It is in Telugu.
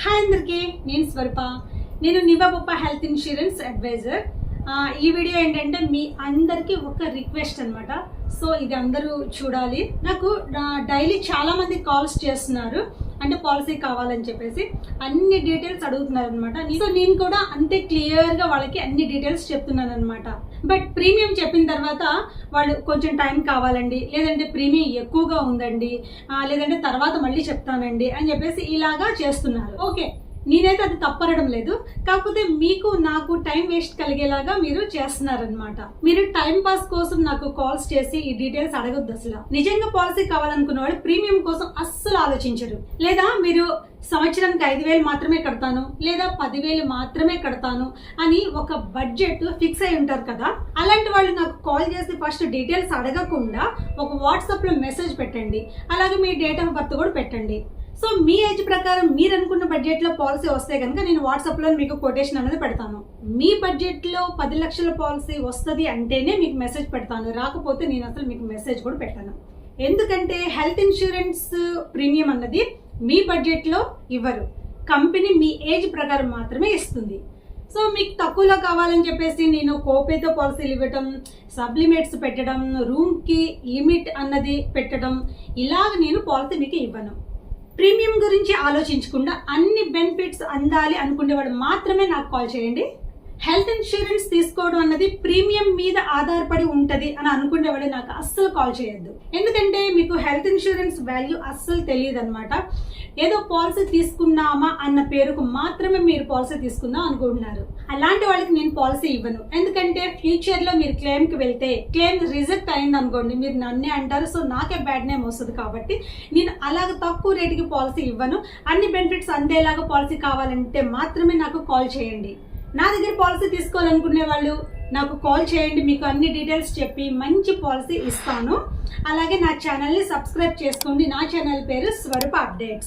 హాయ్ అందరికీ, నేను స్వరూప. నేను నివాబొప్ప హెల్త్ ఇన్సూరెన్స్ అడ్వైజర్. ఈ వీడియో ఏంటంటే మీ అందరికీ ఒక రిక్వెస్ట్ అనమాట. సో ఇది అందరూ చూడాలి. నాకు డైలీ చాలా మంది కాల్స్ చేస్తున్నారు, అంటే పాలసీ కావాలని చెప్పేసి అన్ని డీటెయిల్స్ అడుగుతున్నారు అనమాట. సో నేను కూడా అంతే క్లియర్గా వాళ్ళకి అన్ని డీటెయిల్స్ చెప్తున్నాను అనమాట. బట్ ప్రీమియం చెప్పిన తర్వాత వాళ్ళు కొంచెం టైం కావాలండి, లేదంటే ప్రీమియం ఎక్కువగా ఉందండి, లేదంటే తర్వాత మళ్ళీ చెప్తానండి అని చెప్పేసి ఇలాగా చేస్తున్నారు. ఓకే, నేనైతే అది తప్పరడం లేదు, కాకపోతే మీకు నాకు టైం వేస్ట్ కలిగేలాగా మీరు చేస్తున్నారనమాట. మీరు టైం పాస్ కోసం నాకు కాల్స్ చేసి ఈ డీటెయిల్స్ అడగొద్దు. అసలు నిజంగా పాలసీ కావాలనుకున్న వాళ్ళు ప్రీమియం కోసం అస్సలు ఆలోచించరు. లేదా మీరు సంవత్సరానికి 5,000 మాత్రమే కడతాను, లేదా 10,000 మాత్రమే కడతాను అని ఒక బడ్జెట్ ఫిక్స్ అయి ఉంటారు కదా. అలాంటి వాళ్ళు నాకు కాల్ చేసి ఫస్ట్ డీటెయిల్స్ అడగకుండా ఒక వాట్సాప్లో మెసేజ్ పెట్టండి, అలాగే మీ డేట్ ఆఫ్ బర్త్ కూడా పెట్టండి. సో మీ ఏజ్ ప్రకారం మీరు అనుకున్న బడ్జెట్లో పాలసీ వస్తే కనుక నేను వాట్సాప్లో మీకు కొటేషన్ అనేది పెడతాను. మీ బడ్జెట్లో 10 లక్షల పాలసీ వస్తుంది అంటేనే మీకు మెసేజ్ పెడతాను, రాకపోతే నేను అసలు మీకు మెసేజ్ కూడా పెట్టాను. ఎందుకంటే హెల్త్ ఇన్సూరెన్స్ ప్రీమియం అన్నది మీ బడ్జెట్లో ఇవ్వరు, కంపెనీ మీ ఏజ్ ప్రకారం మాత్రమే ఇస్తుంది. సో మీకు తక్కువలో కావాలని చెప్పేసి నేను కోపేతో పాలసీలు ఇవ్వటం, సబ్లిమేట్స్ పెట్టడం, రూమ్కి లిమిట్ అన్నది పెట్టడం, ఇలాగ నేను పాలసీ మీకు ఇవ్వను. ప్రీమియం గురించి ఆలోచించకుండా అన్ని బెనిఫిట్స్ అందాలి అనుకునేవాడు మాత్రమే నాకు కాల్ చేయండి. హెల్త్ ఇన్సూరెన్స్ తీసుకోవడం అన్నది ప్రీమియం మీద ఆధారపడి ఉంటుంది అని అనుకునేవాడు నాకు అస్సలు కాల్ చేయొద్దు. ఎందుకంటే మీకు హెల్త్ ఇన్సూరెన్స్ వాల్యూ అస్సలు తెలియదు అనమాట. ఏదో పాలసీ తీసుకున్నామా అన్న పేరుకు మాత్రమే మీరు పాలసీ తీసుకుందాం అనుకుంటున్నారు. అలాంటి వాళ్ళకి నేను పాలసీ ఇవ్వను. ఎందుకంటే ఫ్యూచర్లో మీరు క్లెయిమ్కి వెళ్తే క్లెయిమ్ రిజెక్ట్ అయింది అనుకోండి, మీరు నన్నే అంటారు. సో నాకే బ్యాడ్ నేమ్ వస్తుంది. కాబట్టి నేను అలాగ తక్కువ రేటుకి పాలసీ ఇవ్వను. అన్ని బెనిఫిట్స్ అందేలాగా పాలసీ కావాలంటే మాత్రమే నాకు కాల్ చేయండి. నా దగ్గర పాలసీ తీసుకోవాలనుకునే వాళ్ళు నాకు కాల్ చేయండి, మీకు అన్ని డీటెయిల్స్ చెప్పి మంచి పాలసీ ఇస్తాను. అలాగే నా ఛానల్ని సబ్స్క్రైబ్ చేసుకోండి. నా ఛానల్ పేరు స్వరూప అప్డేట్స్.